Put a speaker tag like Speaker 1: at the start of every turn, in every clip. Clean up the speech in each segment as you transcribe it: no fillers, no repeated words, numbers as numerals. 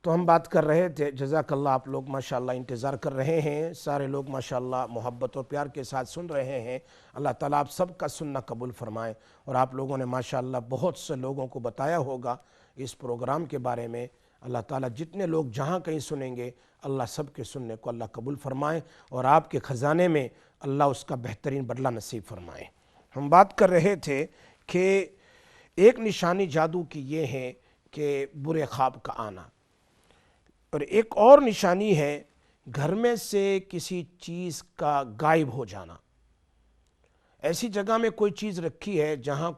Speaker 1: تو ہم بات کر رہے تھے، جزاک اللہ، آپ لوگ ماشاءاللہ انتظار کر رہے ہیں، سارے لوگ ماشاءاللہ محبت اور پیار کے ساتھ سن رہے ہیں۔ اللہ تعالیٰ آپ سب کا سننا قبول فرمائے۔ اور آپ لوگوں نے ماشاءاللہ بہت سے لوگوں کو بتایا ہوگا اس پروگرام کے بارے میں۔ اللہ تعالیٰ جتنے لوگ جہاں کہیں سنیں گے، اللہ سب کے سننے کو اللہ قبول فرمائے اور آپ کے خزانے میں اللہ اس کا بہترین بدلہ نصیب فرمائے۔ ہم بات کر رہے تھے کہ ایک نشانی جادو کی یہ ہے کہ برے خواب کا آنا، اور ایک اور نشانی ہے گھر میں سے کسی چیز کا غائب ہو جانا۔ ایسی جگہ میں کوئی چیز رکھی ہے جہاں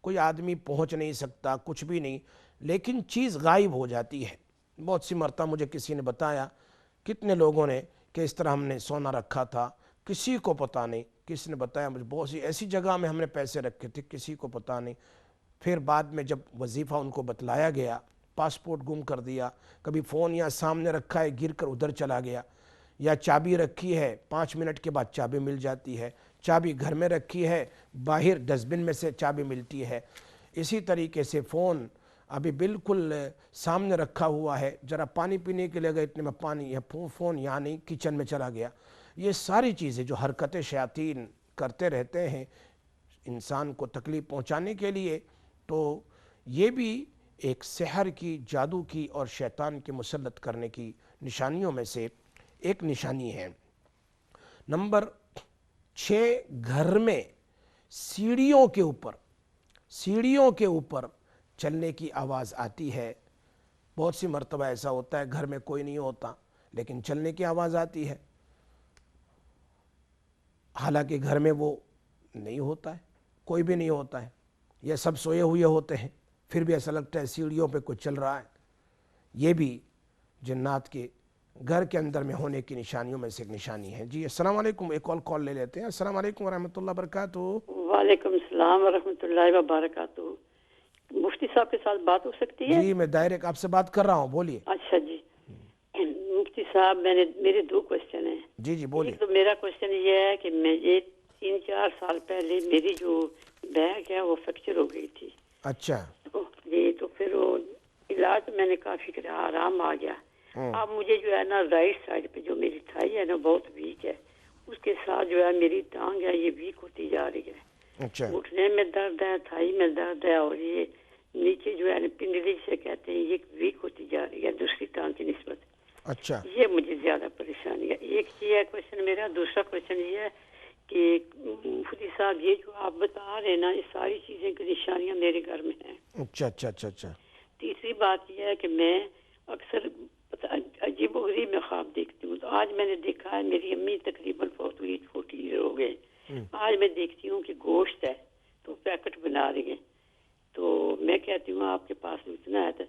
Speaker 1: کوئی آدمی پہنچ نہیں سکتا، کچھ بھی نہیں، لیکن چیز غائب ہو جاتی ہے۔ بہت سی مرتبہ مجھے کسی نے بتایا، کتنے لوگوں نے، کہ اس طرح ہم نے سونا رکھا تھا، کسی کو پتہ نہیں، کسی نے بتایا مجھے بہت سی ایسی جگہ میں ہم نے پیسے رکھے تھے، کسی کو پتہ نہیں۔ پھر بعد میں جب وظیفہ ان کو بتلایا گیا، پاسپورٹ گم کر دیا، کبھی فون یا سامنے رکھا ہے گر کر ادھر چلا گیا، یا چابی رکھی ہے 5 منٹ کے بعد چابی مل جاتی ہے، چابی گھر میں رکھی ہے باہر ڈسٹ بن میں سے چابی ملتی ہے۔ اسی طریقے سے فون ابھی بالکل سامنے رکھا ہوا ہے، ذرا پانی پینے کے لیے گئے، اتنے میں پانی یا فون یعنی کچن میں چلا گیا۔ یہ ساری چیزیں جو حرکتیں شیاطین کرتے رہتے ہیں انسان کو تکلیف پہنچانے کے لیے، تو یہ بھی ایک سحر کی، جادو کی اور شیطان کے مسلط کرنے کی نشانیوں میں سے ایک نشانی ہے۔ نمبر 6، گھر میں سیڑھیوں کے اوپر چلنے کی آواز آتی ہے۔ بہت سی مرتبہ ایسا ہوتا ہے گھر میں کوئی نہیں ہوتا لیکن چلنے کی آواز آتی ہے، حالانکہ گھر میں وہ نہیں ہوتا ہے، کوئی بھی نہیں ہوتا ہے، یہ سب سوئے ہوئے ہوتے ہیں، پھر بھی ایسا لگتا ہے سیڑھیوں پہ کوئی چل رہا ہے۔ یہ بھی جنات کے گھر کے اندر میں ہونے کی نشانیوں میں سے ایک نشانی ہے۔ جی السلام علیکم، ایک اور کال لے لیتے ہیں۔ السلام علیکم ورحمۃ اللہ وبرکاتہ۔
Speaker 2: وعلیکم السلام ورحمۃ اللہ وبرکاتہ۔ مفتی صاحب کے ساتھ بات ہو سکتی ہے؟
Speaker 1: جی میں ڈائریکٹ آپ سے بات کر رہا ہوں، بولیے۔
Speaker 2: اچھا جی، مفتی صاحب میرے 2 کوشچن ہیں۔
Speaker 1: جی بولیے۔
Speaker 2: ایک تو میرا کوشچن یہ ہے کہ میں یہ 3-4 سال پہلے میری جو بیک ہے وہ فریکچر ہو گئی تھی۔
Speaker 1: اچھا
Speaker 2: جی، تو پھر وہ علاج میں نے کافی کرا، آرام آ گیا۔ اب مجھے جو ہے نا رائٹ سائڈ پہ جو میری تھائی ہے نا بہت ویک ہے، اس کے ساتھ جو ہے میری ٹانگ ہے یہ ویک ہوتی جا رہی ہے۔
Speaker 1: اچھا
Speaker 2: اٹھنے میں درد ہے، تھائی میں درد ہے، اور یہ نیچے جو ہے پنڈلی سے کہتے ہیں یہ ویک ہوتی جا رہی ہے دوسری ٹانگ کی نسبت۔
Speaker 1: اچھا
Speaker 2: یہ مجھے زیادہ پریشانی ہے۔ ایک یہ ہے کوشچن میرا۔ دوسرا کوشچن یہ ہے کہ مفتی صاحب یہ جو آپ بتا رہے ہیں نا یہ ساری چیزیں کی نشانیاں میرے گھر میں ہیں۔
Speaker 1: اچھا اچھا اچھا اچھا
Speaker 2: تیسری بات یہ ہے کہ میں اکثر عجیب و غریب میں خواب دیکھتی ہوں۔ تو آج میں نے دیکھا ہے میری امی تقریباً فوت ہوئی 40 ایئر ہو گئے، آج میں دیکھتی ہوں کہ گوشت ہے تو پیکٹ بنا رہی ہیں، تو میں کہتی ہوں آپ کے پاس اتنا ہے، تو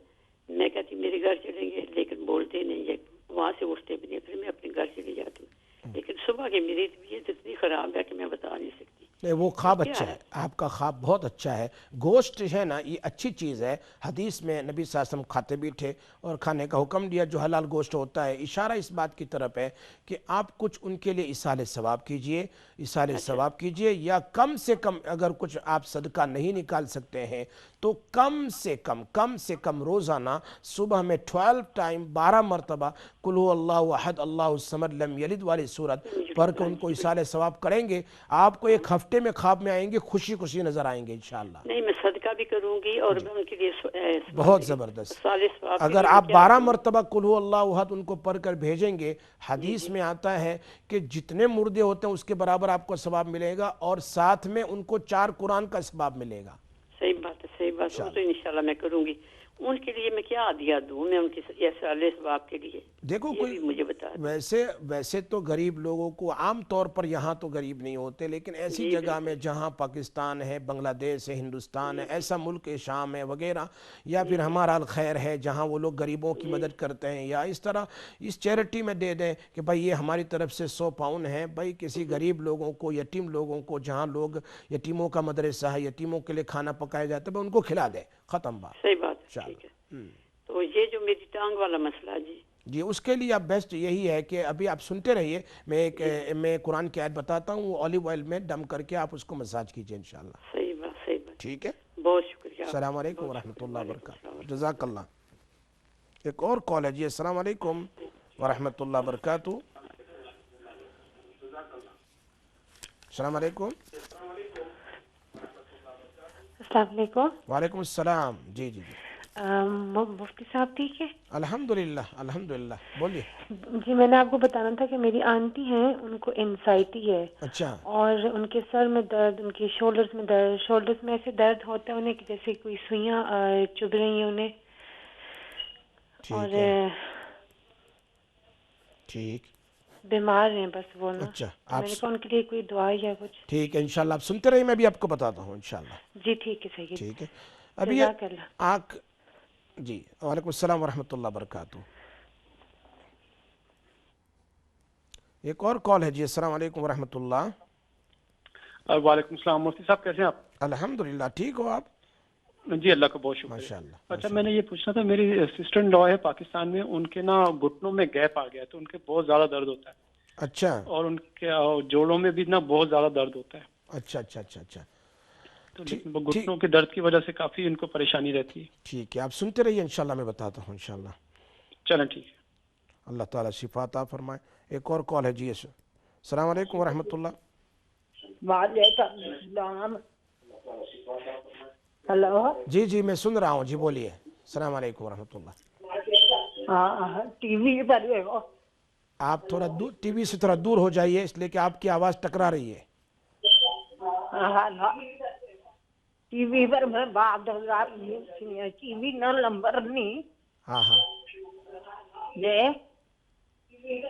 Speaker 2: میں کہتی ہوں میرے گھر چلیں گے، لیکن بولتے نہیں ہے، وہاں سے اٹھتے بھی نہیں، پھر میں اپنے گھر چلی جاتی ہوں، لیکن صبح کی میری طبیعت اتنی خراب ہے کہ میں بتا نہیں سکتی۔
Speaker 1: نہیں، وہ خواب اچھا ہے، آپ کا خواب بہت اچھا ہے۔ گوشت ہے نا یہ اچھی چیز ہے، حدیث میں نبی صلی اللہ علیہ وسلم کھاتے بھی تھے اور کھانے کا حکم دیا جو حلال گوشت ہوتا ہے۔ اشارہ اس بات کی طرف ہے کہ آپ کچھ ان کے لیے ایصال ثواب کیجئے، ایصال ثواب کیجئے، یا کم سے کم اگر کچھ آپ صدقہ نہیں نکال سکتے ہیں تو کم سے کم روزانہ صبح میں 12 ٹائم 12 مرتبہ قل هو اللہ احد اللہ الصمد لم یلد والی سورت پڑھ کے ان کو ایصال ثواب کریں گے، آپ کو ایک ہفتے میں خواب میں آئیں گے، خوشی خوشی نظر آئیں گے انشاءاللہ۔
Speaker 2: نہیں، میں صدقہ بھی کروں گی اور میں ان کے لیے
Speaker 1: بہت زبردست۔
Speaker 2: صالح ثواب کے
Speaker 1: اگر
Speaker 2: لیے
Speaker 1: آپ
Speaker 2: کیا
Speaker 1: 12
Speaker 2: کروں؟
Speaker 1: مرتبہ قل هو اللہ احد ان کو پڑھ کر بھیجیں گے، حدیث میں آتا ہے کہ جتنے مردے ہوتے ہیں اس کے برابر آپ کو ثواب ملے گا، اور ساتھ میں ان کو 4 قرآن کا ثواب ملے گا۔
Speaker 2: صحیح بات ہے، صحیح بات ہے، وہ تو انشاءاللہ میں کروں گی۔ ان کے لیے میں کیا عطیہ دوں میں ان کے صالح ثواب کے لیے؟
Speaker 1: دیکھو
Speaker 2: یہ
Speaker 1: کوئی
Speaker 2: بھی مجھے بتا دیں۔
Speaker 1: ویسے تو غریب لوگوں کو عام طور پر یہاں تو غریب نہیں ہوتے، لیکن ایسی
Speaker 2: جی
Speaker 1: جگہ
Speaker 2: بالکل۔
Speaker 1: میں جہاں پاکستان ہے، بنگلہ دیش ہے، ہندوستان ہے، ایسا ملک ہے، شام ہے وغیرہ، یا پھر ہمارا الخیر ہے جہاں وہ لوگ غریبوں کی مدد کرتے ہیں، یا اس طرح اس چیریٹی میں دے دیں کہ بھائی یہ ہماری طرف سے 100 پاؤنڈ ہے، بھائی کسی غریب لوگوں کو، یتیم لوگوں کو، جہاں لوگ یتیموں کا مدرسہ ہے، یتیموں کے لیے کھانا پکایا جاتا ہے، بھائی ان کو کھلا دیں، ختم بات۔
Speaker 2: صحیح بات ہے، ٹھیک ہے۔ تو یہ جو میری ٹانگ والا مسئلہ جی،
Speaker 1: جی اس کے لیے اب بیسٹ یہی ہے کہ ابھی آپ سنتے رہیے، میں قرآن کی آیت بتاتا ہوں، وہ اولیو آئل میں دم کر کے آپ اس کو مساج کیجئے انشاءاللہ۔
Speaker 2: صحیح بات، صحیح بات،
Speaker 1: ٹھیک ہے،
Speaker 2: بہت شکریہ۔
Speaker 1: السلام علیکم
Speaker 2: بہت
Speaker 1: ورحمۃ
Speaker 2: شکریہ،
Speaker 1: اللہ
Speaker 2: وعلیکم
Speaker 1: وبرکاتہ،
Speaker 2: السلام۔
Speaker 1: جزاک اللہ۔ ایک اور کال ہے جی. السلام علیکم ورحمۃ اللہ وبرکاتہ. السلام علیکم.
Speaker 3: السلام علیکم.
Speaker 1: وعلیکم السلام. جی جی جی
Speaker 3: مفتی صاحب ٹھیک ہے؟
Speaker 1: الحمدللہ الحمدللہ. بولیے.
Speaker 3: جی میں نے آپ کو بتانا تھا کہ میری آنٹی ہیں، ان کو انزائٹی ہے
Speaker 1: اچھا
Speaker 3: اور ان کے سر میں درد، ان کے شولڈرز میں درد، شولڈرز میں ایسے درد ہوتا ہے انہیں کہ جیسے کوئی سوئیاں چبھ رہی ہیں انہیں. اور
Speaker 1: ٹھیک ہے. ٹھیک.
Speaker 3: بیمار ہیں بس وہ نا.
Speaker 1: اچھا
Speaker 3: تو
Speaker 1: آپ
Speaker 3: میں نے کہا ان کے لیے کوئی دعا یا کچھ.
Speaker 1: ٹھیک ہے انشاءاللہ آپ سنتے رہیے، میں بھی آپ کو بتاتا ہوں انشاءاللہ.
Speaker 3: جی ٹھیک ہے سید.
Speaker 1: ٹھیک ہے. ابھی
Speaker 3: جزاک اللہ.
Speaker 1: آنکھ. جی وعلیکم السلام ورحمۃ اللہ وبرکاتہ. ایک اور کال ہے جی. السلام علیکم ورحمۃ اللہ.
Speaker 4: وعلیکم السلام. مفتی صاحب کیسے ہیں آپ؟
Speaker 1: الحمدللہ. ٹھیک ہو آپ؟
Speaker 4: جی اللہ کا بہت شکریہ.
Speaker 1: ماشاءاللہ.
Speaker 4: اچھا میں نے یہ پوچھنا تھا، میری سسٹر ان لا ہے پاکستان میں، ان کے نا گھٹنوں میں گیپ آ گیا ہے تو ان کے بہت زیادہ درد ہوتا ہے،
Speaker 1: اچھا
Speaker 4: اور ان کے جوڑوں میں بھی نا بہت زیادہ درد ہوتا ہے.
Speaker 1: اچھا اچھا اچھا اچھا.
Speaker 4: تو
Speaker 1: ٹھیک
Speaker 4: لیکن وہ گھٹنوں کے درد کی وجہ سے کافی ان کو پریشانی رہتی ہے.
Speaker 1: ٹھیک ہے آپ سنتے رہیے انشاءاللہ میں بتاتا ہوں انشاءاللہ.
Speaker 4: چلیں ٹھیک ہے.
Speaker 1: اللہ تعالیٰ شفا عطا فرمائے. ایک اور کال ہے جی. السلام علیکم ورحمۃ اللہ.
Speaker 5: وعلیکم السلام. ہلو.
Speaker 1: جی جی میں سن رہا ہوں جی بولیے. السلام علیکم ورحمۃ اللہ.
Speaker 5: ہاں ٹی وی پر ہو؟
Speaker 1: آپ تھوڑا دور ٹی وی سے تھوڑا دور ہو جائیے، اس لیے کہ آپ کی آواز ٹکرا رہی ہے.
Speaker 5: ٹی وی پر میں بات ٹی وی نہ نمبر نہیں
Speaker 1: ہاں ہاں
Speaker 5: جی.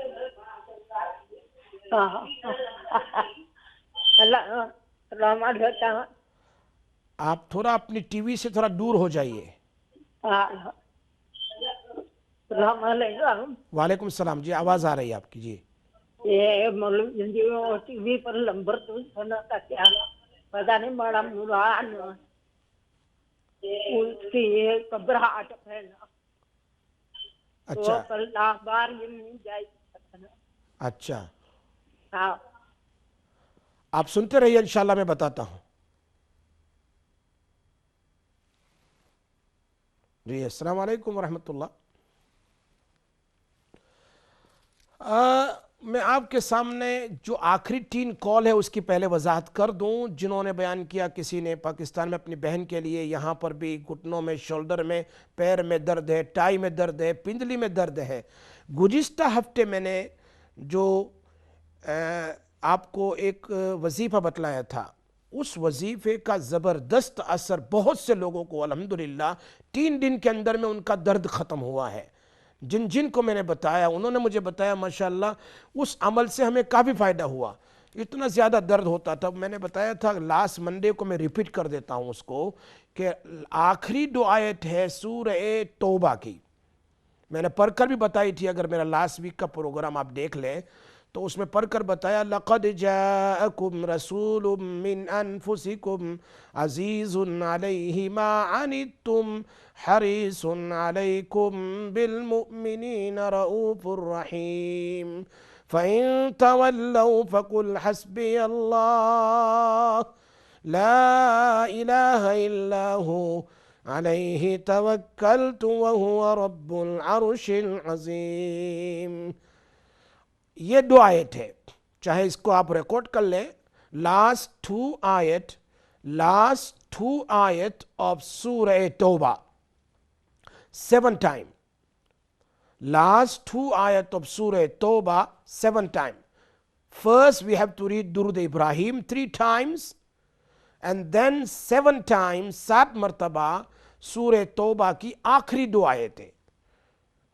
Speaker 5: السلام علیکم.
Speaker 1: آپ تھوڑا اپنی ٹی وی سے تھوڑا دور ہو جائیے.
Speaker 5: السلام علیکم.
Speaker 1: وعلیکم السلام. جی آواز آ رہی ہے آپ کی. جی
Speaker 5: یہ مطلب ٹی وی پر نمبر تو سنا تھا کیا پتا نہیں، بڑا مران اس کی گھبراہٹ پھیلا تو
Speaker 1: اچھا
Speaker 5: کل بار یہ نہیں جائے.
Speaker 1: اچھا
Speaker 5: ہاں
Speaker 1: آپ سنتے رہیے انشاءاللہ میں بتاتا ہوں. جی السلام علیکم ورحمۃ اللہ. میں آپ کے سامنے جو آخری 3 کال ہے اس کی پہلے وضاحت کر دوں. جنہوں نے بیان کیا کسی نے پاکستان میں اپنی بہن کے لیے یہاں پر بھی گھٹنوں میں، شولڈر میں، پیر میں درد ہے، ٹائی میں درد ہے، پنڈلی میں درد ہے. گزشتہ ہفتے میں نے جو آپ کو ایک وظیفہ بتلایا تھا، اس وظیفے کا زبردست اثر بہت سے لوگوں کو الحمدللہ 3 دن کے اندر میں ان کا درد ختم ہوا ہے. جن کو میں نے بتایا انہوں نے مجھے بتایا ماشاءاللہ اس عمل سے ہمیں کافی فائدہ ہوا. اتنا زیادہ درد ہوتا تھا. میں نے بتایا تھا لاسٹ منڈے کو، میں ریپیٹ کر دیتا ہوں اس کو، کہ آخری 2 آیت ہے سورہ توبہ کی. میں نے پڑھ کر بھی بتائی تھی، اگر میرا لاسٹ ویک کا پروگرام آپ دیکھ لیں تو اس میں پڑھ کر بتایا لقد جاءکم رسول من انفسکم عزیز علیہ ما عنتم حریص علیکم بالمؤمنین رؤوف الرحیم فإن تولوا فقل حسبی اللہ لا الہ الا ہو علیہ توکلت وہو رب العرش العظیم. یہ 2 آیت ہے، چاہے اس کو آپ ریکارڈ کر لیں. لاسٹ 2 آیت آف سورہ توبہ 7 time. Last 2 ayat of Surah Tawbah 7 times. First we have to read Durud Ibrahim 3 times and then 7 times 7 مرتبہ سورہ توبہ کی آخری 2 آیتیں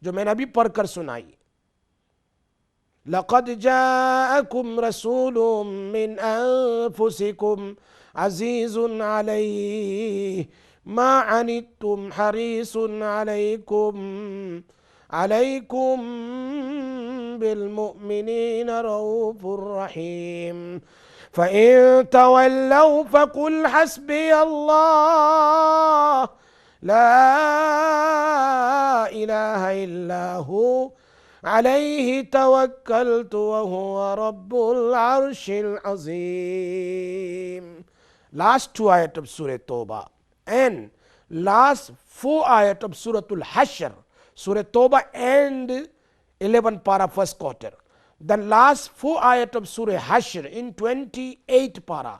Speaker 1: جو میں نے ابھی پڑھ کر سنائی. لقد جاءكم رسول من انفسكم عزيز عليه ما عنتم حريص عليكم بالمؤمنين رؤوف رحيم فإن تولوا فقل حسبي الله لا إله إلا هو عليه توكلت وهو رب العرش العظيم. Last 2 ayat of Surah Tawbah and last 4 ayat of Surah Al-Hashr Surah Tawbah and 11 para first quarter. Then last 4 ayat of Surah Hashr in 28 para,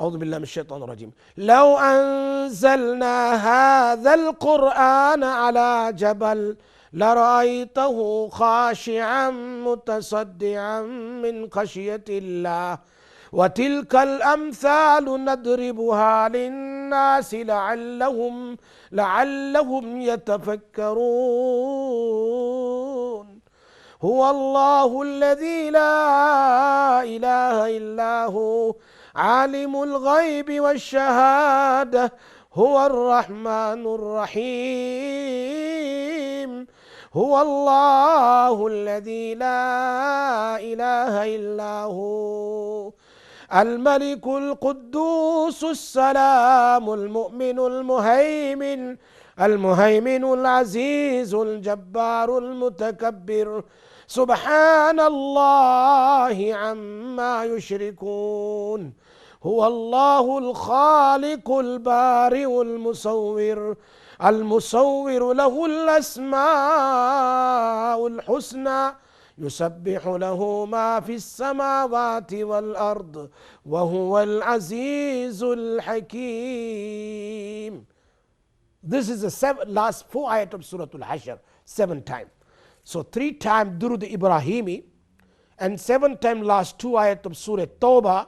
Speaker 1: أعوذ بالله من الشيطان الرجيم. لو أنزلنا هذا القرآن على جبل لرأيته خاشعا متصدعا من خشية الله وتلك الأمثال نضربها للناس لعلهم يتفكرون. هو الله الذي لا إله إلا هو عالم الغيب والشهادة هو الرحمن الرحيم. هو الله الذي لا إله إلا هو الملك القدوس السلام المؤمن المهيمن العزيز الجبار المتكبر سبحان الله عما يشركون. هو الله الخالق البارئ المصور له الأسماء الحسنى يسبح له ما في السماوات والأرض وهو العزيز الحكيم. This is the last 4 ayat of Surah Al-Hashr, 7 times. So 3 times Durud Ibrahimi and 7 times last 2 ayat of Surah Tawbah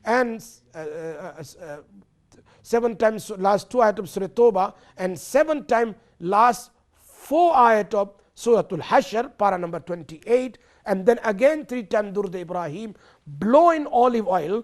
Speaker 1: and 7 times last 2 ayat of Surah Tawbah and 7 times last 4 ayat of Surah Al-Hashr, para number 28, and then again 3 times Durud Ibrahim. Blow in olive oil,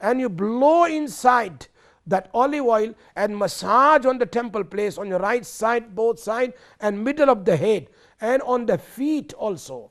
Speaker 1: and you blow inside that olive oil and massage on the temple place, on your right side, both side and middle of the head and on the feet also.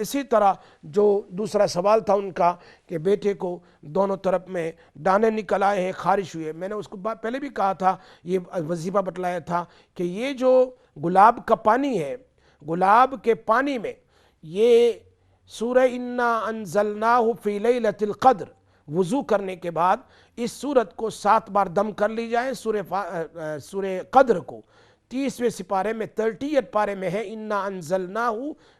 Speaker 1: اسی طرح جو دوسرا سوال تھا ان کا کہ بیٹے کو دونوں طرف میں دانے نکل آئے ہیں، خارش ہوئے، میں نے اس کو پہلے بھی کہا تھا، یہ وظیفہ بتلایا تھا کہ یہ جو گلاب کا پانی ہے، گلاب کے پانی میں یہ سورہ انا انزلناہ فی لیلۃ القدر وضو کرنے کے بعد اس سورت کو 7 بار دم کر لی جائے، سورہ قدر کو 30ویں سپارے میں 30 پارے میں ہے انا انزلناہ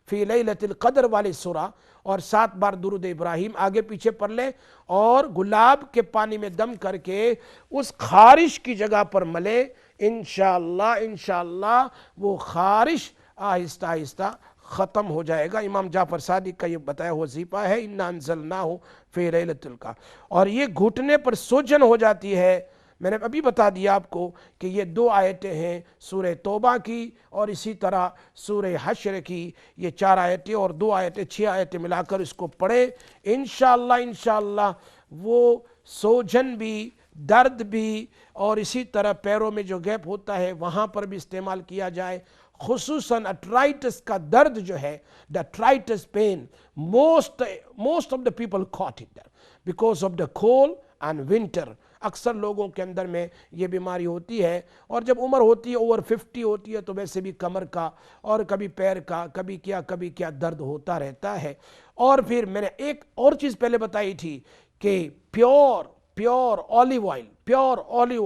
Speaker 1: فی لیلۃ القدر والی سورہ، اور 7 بار درود ابراہیم آگے پیچھے پڑھ لیں اور گلاب کے پانی میں دم کر کے اس خارش کی جگہ پر ملے، انشاءاللہ وہ خارش آہستہ آہستہ ختم ہو جائے گا۔ امام جعفر صادق کا یہ بتایا وظیفہ ہے انا انزلناہ فی لیلۃ القدر۔ اور یہ گھٹنے پر سوجن ہو جاتی ہے، میں نے ابھی بتا دیا آپ کو کہ یہ 2 آیتیں ہیں سورہ توبہ کی اور اسی طرح سورہ حشر کی، یہ 4 آیتیں اور 2 آیتیں 6 آیتیں ملا کر اس کو پڑھیں، انشاءاللہ وہ سوجن بھی، درد بھی، اور اسی طرح پیروں میں جو گیپ ہوتا ہے وہاں پر بھی استعمال کیا جائے، خصوصاً ارتھرائٹس کا درد جو ہے، the arthritis pain, most of the people caught it because of the cold and winter۔ اکثر لوگوں کے اندر میں یہ بیماری ہوتی ہے، اور جب عمر ہوتی ہے اوور 50 ہوتی ہے تو ویسے بھی کمر کا اور کبھی پیر کا کبھی کیا درد ہوتا رہتا ہے۔ اور پھر میں نے ایک اور چیز پہلے بتائی تھی کہ پیور اولیو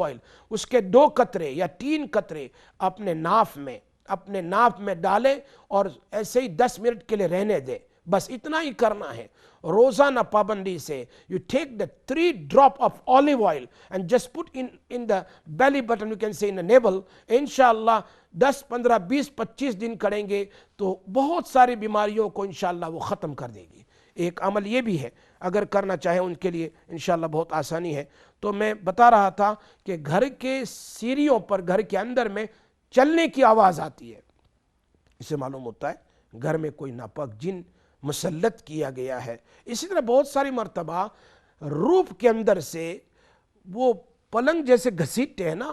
Speaker 1: آئل اس کے 2 قطرے یا 3 قطرے اپنے ناف میں ڈالیں اور ایسے ہی 10 منٹ کے لیے رہنے دیں، بس اتنا ہی کرنا ہے روزانہ پابندی سے۔ You take the 3 drop of olive oil and just put in the belly button, you can say in the navel، انشاءاللہ 10 15 20 25 دن کریں گے تو بہت ساری بیماریوں کو انشاءاللہ وہ ختم کر دے گی۔ ایک عمل یہ بھی ہے، اگر کرنا چاہیں ان کے لیے انشاءاللہ بہت آسانی ہے۔ تو میں بتا رہا تھا کہ گھر کے سیڑھیوں پر، گھر کے اندر میں چلنے کی آواز آتی ہے، اس سے معلوم ہوتا ہے گھر میں کوئی ناپاک جن مسلط کیا گیا ہے۔ اسی طرح بہت ساری مرتبہ روف کے اندر سے وہ پلنگ جیسے گھسیٹتے ہیں نا،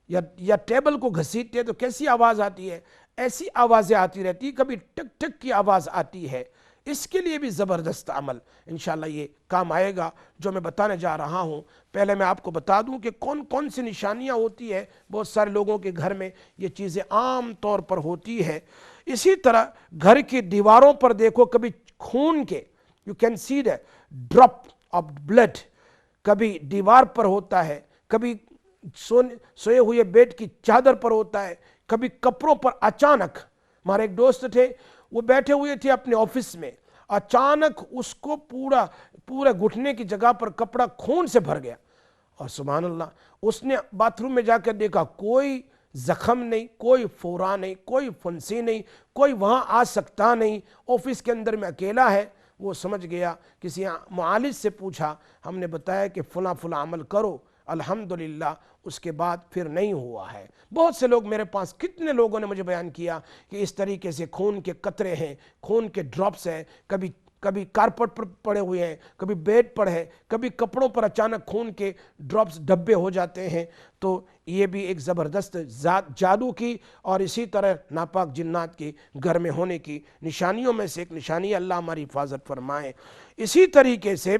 Speaker 1: یا ٹیبل کو گھسیٹتے ہیں تو کیسی آواز آتی ہے، ایسی آوازیں آتی رہتی، کبھی ٹک ٹک کی آواز آتی ہے۔ اس کے لیے بھی زبردست عمل انشاءاللہ یہ کام آئے گا جو میں بتانے جا رہا ہوں۔ پہلے میں آپ کو بتا دوں کہ کون سی نشانیاں ہوتی ہے، بہت سارے لوگوں کے گھر میں یہ چیزیں عام طور پر ہوتی ہے۔ اسی طرح گھر کی دیواروں پر دیکھو، کبھی خون کے you can see the drop of blood، کبھی دیوار پر ہوتا ہے، کبھی سوئے ہوئے بیڈ کی چادر پر ہوتا ہے، کبھی کپڑوں پر اچانک۔ ہمارے ایک دوست تھے، وہ بیٹھے ہوئے تھے اپنے آفس میں، اچانک اس کو پورا گھٹنے کی جگہ پر کپڑا خون سے بھر گیا، اور سبحان اللہ اس نے باتھ روم میں جا کر دیکھا کوئی زخم نہیں، کوئی فورا نہیں، کوئی فنسی نہیں، کوئی وہاں آ سکتا نہیں، آفس کے اندر میں اکیلا ہے۔ وہ سمجھ گیا، کسی معالج سے پوچھا، ہم نے بتایا کہ فلاں عمل کرو، الحمدللہ اس کے بعد پھر نہیں ہوا ہے۔ بہت سے لوگ میرے پاس، کتنے لوگوں نے مجھے بیان کیا کہ اس طریقے سے خون کے قطرے ہیں، خون کے ڈراپس ہیں، کبھی کارپٹ پر پڑے ہوئے ہیں، کبھی بیڈ پر ہے، کبھی کپڑوں پر اچانک خون کے ڈراپس ڈبے ہو جاتے ہیں۔ تو یہ بھی ایک زبردست جادو کی اور اسی طرح ناپاک جنات کی گھر میں ہونے کی نشانیوں میں سے ایک نشانی، اللہ ہماری حفاظت فرمائے۔ اسی طریقے سے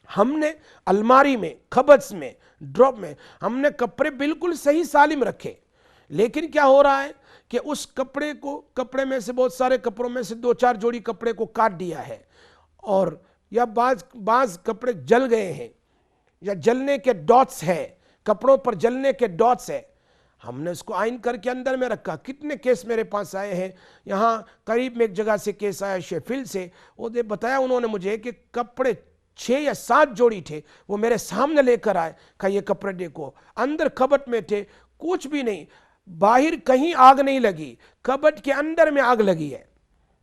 Speaker 1: ہم نے الماری میں، کھبس میں، ڈراپ میں ہم نے کپڑے بالکل صحیح سالم رکھے، لیکن کیا ہو رہا ہے کہ اس کپڑے میں سے، بہت سارے کپڑوں میں سے 2-4 جوڑی کپڑے کو کاٹ دیا ہے، اور یا بعض کپڑے جل گئے ہیں، یا جلنے کے ڈاٹس ہے، کپڑوں پر جلنے کے ڈاٹس ہے، ہم نے اس کو آئن کر کے اندر میں رکھا۔ کتنے کیس میرے پاس آئے ہیں، یہاں قریب میں ایک جگہ سے کیس آیا شیفیلڈ سے، وہ بتایا انہوں نے مجھے کہ کپڑے 6 یا 7 جوڑی تھے، وہ میرے سامنے لے کر آئے، کہا یہ کپڑے دیکھو، اندر کبٹ میں تھے، کچھ بھی نہیں، باہر کہیں آگ نہیں لگی، کبٹ کے اندر میں آگ لگی ہے۔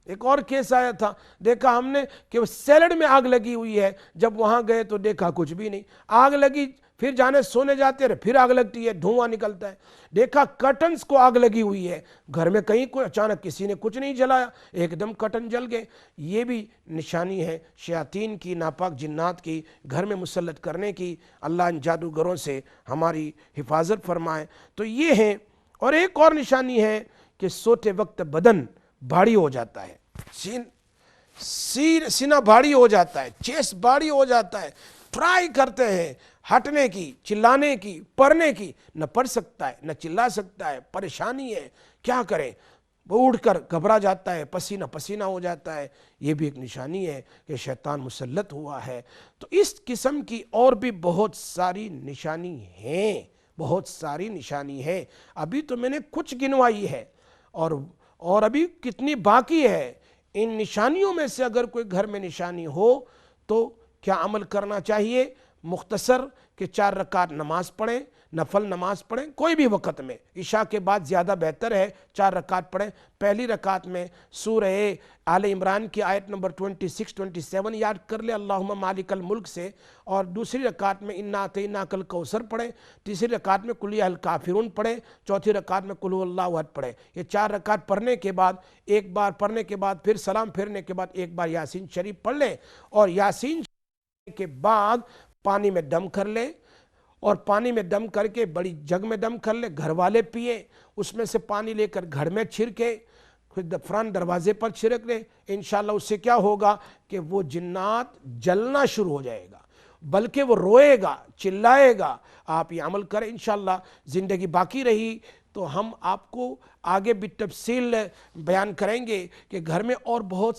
Speaker 1: ایک اور کیس آیا تھا، دیکھا ہم نے کہ سیلڈ میں آگ لگی ہوئی ہے، جب وہاں گئے تو دیکھا کچھ بھی نہیں، آگ لگی، پھر جانے سونے جاتے رہے، پھر آگ لگتی ہے، دھواں نکلتا ہے، دیکھا کرٹنز کو آگ لگی ہوئی ہے، گھر میں کہیں کوئی اچانک کسی نے کچھ نہیں جلایا، ایک دم کرٹن جل گئے۔ یہ بھی نشانی ہے شیاطین کی، ناپاک جنات کی گھر میں مسلط کرنے کی۔ اللہ ان جادوگروں سے ہماری حفاظت فرمائے۔ تو یہ ہیں، اور ایک اور نشانی ہے کہ سوتے وقت بدن بھاری ہو جاتا ہے، سینہ بھاری ہو جاتا ہے، چیسٹ بھاری ہو جاتا ہے، ٹرائی کرتے ہیں ہٹنے کی، چلانے کی، پڑھنے کی، نہ پڑھ سکتا ہے نہ چلا سکتا ہے، پریشانی ہے، کیا کریں؟ وہ اٹھ کر گھبرا جاتا ہے، پسینہ پسینہ ہو جاتا ہے۔ یہ بھی ایک نشانی ہے کہ شیطان مسلط ہوا ہے۔ تو اس قسم کی اور بھی بہت ساری نشانی ہیں، بہت ساری نشانی ہے۔ ابھی تو میں نے کچھ گنوائی ہے، اور ابھی کتنی باقی ہے۔ ان نشانیوں میں سے اگر کوئی گھر میں نشانی ہو تو کیا عمل کرنا چاہیے؟ مختصر کہ 4 رکعت نماز پڑھیں، نفل نماز پڑھیں کوئی بھی وقت میں، عشاء کے بعد زیادہ بہتر ہے 4 رکعت پڑھیں۔ پہلی رکعت میں سورہ آل عمران کی آیت نمبر 26 27 یاد کر لیں، اللہم مالک الملک سے، اور دوسری رکعت میں انا اعطیناک الکوثر پڑھیں، تیسری رکعت میں قل یا الکافرون پڑھیں، چوتھی رکعت میں قل هو اللہ احد پڑھیں۔ یہ 4 رکعت پڑھنے کے بعد، ایک بار پڑھنے کے بعد پھر سلام پھیرنے کے بعد ایک بار یاسین شریف پڑھ لیں، اور یاسین کے بعد پانی میں دم کر لیں، اور پانی میں دم کر کے بڑی جگ میں دم کر لیں، گھر والے پیئیں، اس میں سے پانی لے کر گھر میں چھڑکیں، فران دروازے پر چھڑک لیں۔ انشاءاللہ اس سے کیا ہوگا کہ وہ جنات جلنا شروع ہو جائے گا، بلکہ وہ روئے گا، چلائے گا۔ آپ یہ عمل کریں، انشاءاللہ زندگی باقی رہی تو ہم آپ کو آگے بھی تفصیل بیان کریں گے کہ گھر میں اور بہت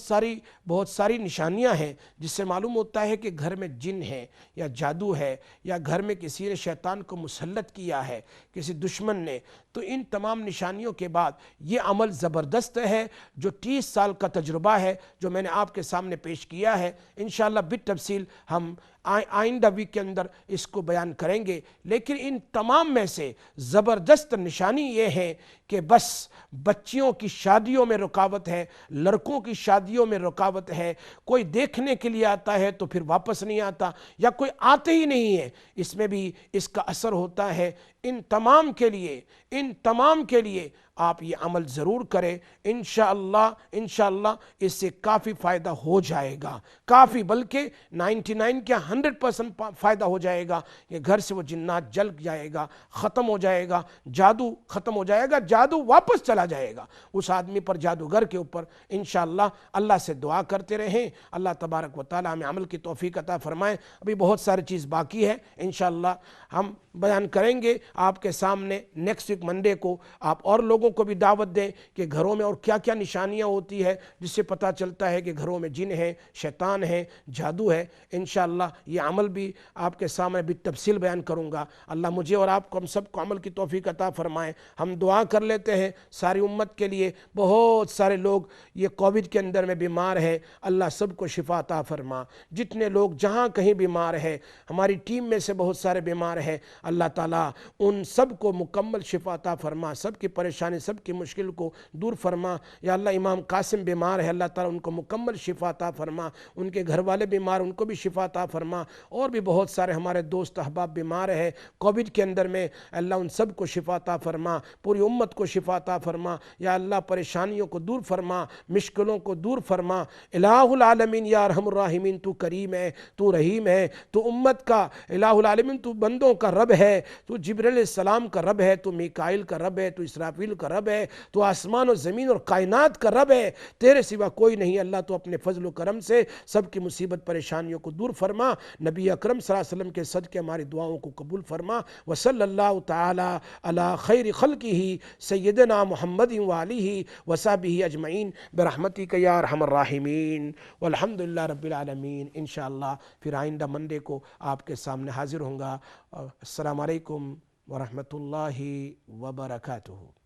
Speaker 1: ساری نشانیاں ہیں جس سے معلوم ہوتا ہے کہ گھر میں جن ہے یا جادو ہے، یا گھر میں کسی نے شیطان کو مسلط کیا ہے، کسی دشمن نے۔ تو ان تمام نشانیوں کے بعد یہ عمل زبردست ہے جو 30 سال کا تجربہ ہے، جو میں نے آپ کے سامنے پیش کیا ہے۔ انشاءاللہ بالتفصیل ہم آئندہ ویک کے اندر اس کو بیان کریں گے، لیکن ان تمام میں سے زبردست نشانی یہ ہے کہ بس بچیوں کی شادیوں میں رکاوٹ ہے، لڑکوں کی شادیوں میں رکاوٹ ہے، کوئی دیکھنے کے لیے آتا ہے تو پھر واپس نہیں آتا، یا کوئی آتے ہی نہیں ہے، اس میں بھی اس کا اثر ہوتا ہے۔ ان تمام کے لیے آپ یہ عمل ضرور کریں، انشاءاللہ اس سے کافی فائدہ ہو جائے گا، کافی بلکہ 99 کیا 100% فائدہ ہو جائے گا کہ گھر سے وہ جنات جل جائے گا، ختم ہو جائے گا، جادو ختم ہو جائے گا، جادو واپس چلا جائے گا اس آدمی پر، جادوگر کے اوپر۔ انشاءاللہ اللہ سے دعا کرتے رہیں، اللہ تبارک و تعالی ہمیں عمل کی توفیق عطا فرمائے۔ ابھی بہت ساری چیز باقی ہے، انشاءاللہ ہم بیان کریں گے آپ کے سامنے نیکسٹ ویک منڈے کو۔ آپ اور لوگوں کو بھی دعوت دیں کہ گھروں میں اور کیا کیا نشانیاں ہوتی ہے جس سے پتہ چلتا ہے کہ گھروں میں جن ہے، شیطان ہے، جادو ہے۔ انشاءاللہ یہ عمل بھی آپ کے سامنے بھی تفصیل بیان کروں گا۔ اللہ مجھے اور آپ کو، ہم سب کو عمل کی توفیق عطا فرمائے۔ ہم دعا کر لیتے ہیں ساری امت کے لیے۔ بہت سارے لوگ یہ کووڈ کے اندر میں بیمار ہے، اللہ سب کو شفا عطا فرما۔ جتنے لوگ جہاں کہیں بیمار ہے، ہماری ٹیم میں سے بہت سارے بیمار ہیں، اللہ تعالیٰ ان سب کو مکمل شفا عطا فرما، سب کی پریشانی، سب کی مشکل کو دور فرما۔ یا اللہ امام قاسم بیمار ہے، اللہ تعالیٰ ان کو مکمل شفا عطا فرما، ان کے گھر والے بیمار ان کو بھی شفا عطا فرما، اور بھی بہت سارے ہمارے دوست احباب بیمار ہیں کووڈ کے اندر میں، اللہ ان سب کو شفا عطا فرما، پوری امت کو شفا عطا فرما۔ یا اللہ پریشانیوں کو دور فرما، مشکلوں کو دور فرما۔ الہ العالمین یا ارحم الراحمین، تو کریم ہے، تو رحیم ہے، تو امت کا الہ العالمین، تو بندوں کا رب ہے، تو جبرائیل علیہ السلام کا رب ہے، تو میکائیل کا رب ہے، تو اسرافیل کا رب ہے، تو آسمان و زمین اور کائنات کا رب ہے، تیرے سوا کوئی نہیں۔ اللہ تو اپنے فضل و کرم سے سب کی مصیبت پریشانیوں کو دور فرما۔ نبی اکرم صلی اللہ علیہ وسلم کے صدقے ہماری دعاؤں کو قبول فرما۔ وصلی اللہ تعالی علی خیر خلقہ سیدنا محمد وآلہ وصحبہ اجمعین برحمتک یا ارحم الراحمین، والحمدللہ رب العالمین۔ انشاءاللہ پھر آئندہ منڈے کو آپ کے سامنے حاضر ہوں گا۔ السلام علیکم ورحمۃ اللہ وبرکاتہ۔